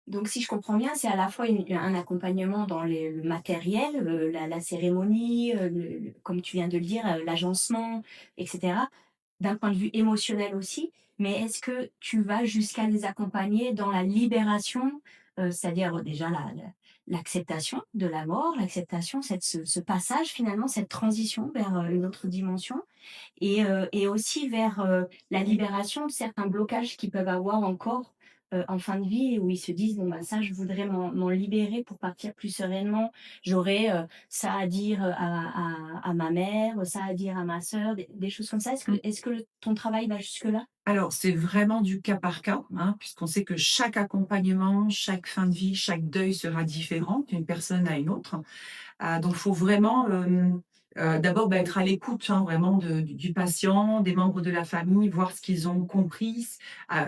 Donc si je comprends bien, c'est à la fois un accompagnement dans le matériel, la cérémonie, comme tu viens de le dire, l'agencement et cetera. D'un point de vue émotionnel aussi, mais est-ce que tu vas jusqu'à les accompagner dans la libération, c'est-à-dire déjà l'acceptation de la mort, l'acceptation, ce passage finalement, cette transition vers, une autre dimension et aussi vers, la libération de certains blocages qu'ils peuvent avoir encore, en fin de vie où ils se disent: «Bon, bah, ça, je voudrais m'en libérer pour partir plus sereinement. J'aurais, ça à dire, à ma mère, ça à dire à ma sœur», des choses comme ça. Est-ce que ton travail va jusque-là? Alors, c'est vraiment du cas par cas, hein, puisqu'on sait que chaque accompagnement, chaque fin de vie, chaque deuil sera différent d'une personne à une autre. Donc, il faut vraiment, d'abord, être à l'écoute, hein, vraiment du patient, des membres de la famille, voir ce qu'ils ont compris,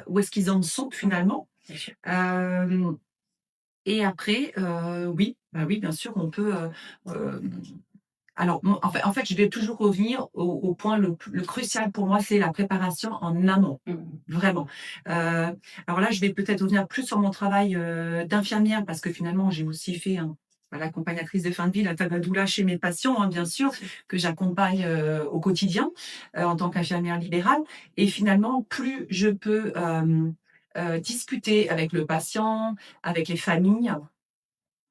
où est-ce qu'ils en sont finalement. Bien sûr. Hem Et après, oui, bah, oui, bien sûr, on peut, hem alors, en fait, je vais toujours revenir au point le crucial pour moi, c'est la préparation en amont, Mmh. vraiment. Alors là, je vais peut-être revenir plus sur mon travail, d'infirmière parce que finalement, j'ai aussi fait l'accompagnatrice de fin de vie, la tabadoula chez mes patients, hein, bien sûr, que j'accompagne, au quotidien, en tant qu'infirmière libérale et finalement, plus je peux, discuter avec le patient, avec les familles,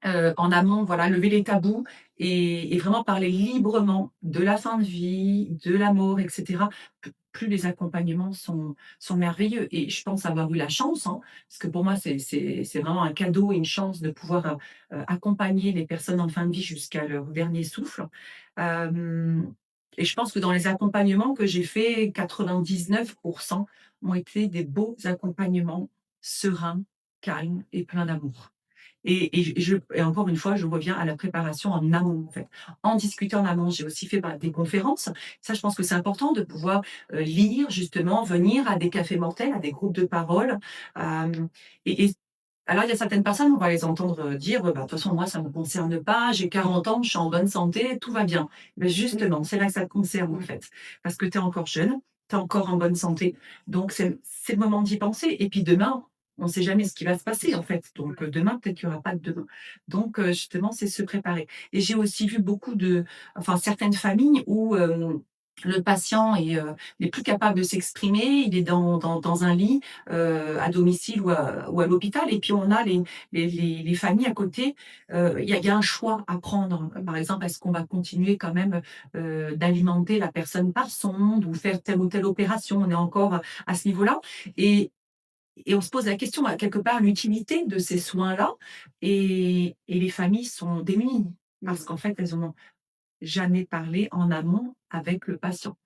en amont, voilà, lever les tabous et vraiment parler librement de la fin de vie, de la mort et cetera. Plus les accompagnements sont merveilleux et je pense avoir eu la chance, hein, parce que pour moi c'est vraiment un cadeau et une chance de pouvoir, accompagner les personnes en fin de vie jusqu'à leur dernier souffle. Hem Et je pense que dans les accompagnements que j'ai faits, 99 ont été des beaux accompagnements sereins, calmes et pleins d'amour. Et encore une fois, je reviens à la préparation en amont, en fait. En discuter en amont, j'ai aussi fait, des conférences. Ça, je pense que c'est important de pouvoir, lire justement, venir à des cafés mortels, à des groupes de parole, hem et alors il y a certaines personnes, on va les entendre, dire: «Bah, de toute façon, moi, ça ne me concerne pas, j'ai 40 ans, je suis en bonne santé, tout va bien». Mais justement, c'est là que ça te concerne, en fait, parce que tu es encore jeune, tu es encore en bonne santé, donc c'est le moment d'y penser et puis demain, on ne sait jamais ce qui va se passer, en fait, donc demain, peut-être qu'il y aura pas de demain, donc justement, c'est se préparer et j'ai aussi vu beaucoup certaines familles où, le patient n'est plus capable de s'exprimer, il est dans un lit, à domicile ou à l'hôpital et puis on a les familles à côté, il y a un choix à prendre. Par exemple, est-ce qu'on va continuer quand même, d'alimenter la personne par sonde ou faire telle ou telle opération? On est encore à ce niveau-là et et on se pose la question, quelque part, l'utilité de ces soins-là et les familles sont démunies parce Mmh. qu'en fait, elles en ont jamais parlé en amont avec le patient.